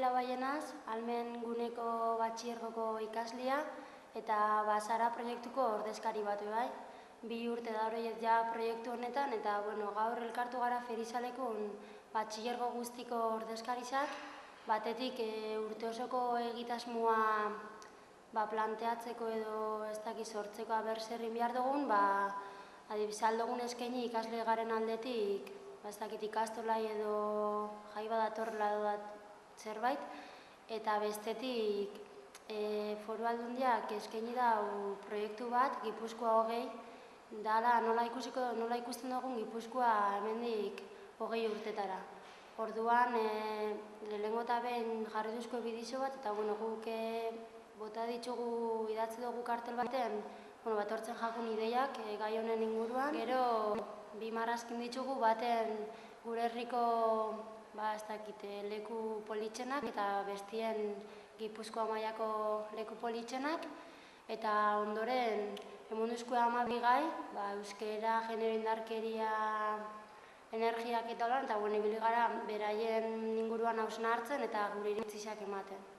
Laila Baienaz, Almen Guneko batxiergoko ikaslia eta Basara proiektuko ordezkari bat bai. 2 urte da horiek ja proiektu honetan eta gaur elkartu gara Ferizalekun batxiergo guztiko ordezkaritzak, batetik urte osoko egitasmoa planteatzeko edo ez dakiz sortzeko abertzerrin behar dugun, adibidez aldugun eskaini ikasle garen aldetik, ez dakit ikastolai edo jai badatorrela edo zerbait, eta bestetik Foru Aldundiak eskaini dau proiektu bat, Gipuzkoa 20, dala nola ikusten dugun Gipuzkoa hemendik 20 urtetara. Orduan, lehenengo eta behin jarri duzko bidizo bat, eta guk bota ditugu, idatzi dugu kartel batean, batortzen jakun ideiak gai honen inguruan. Gero, 2 marrazkin ditugu baten gure herriko leku politxenak eta bestien Gipuzkoa mailako leku politxenak. Eta ondoren, emonduzko 12 gai, euskera, genero indarkeria, energiak eta holan, eta ibili gara beraien inguruan hausna hartzen eta gure iritziak ematen.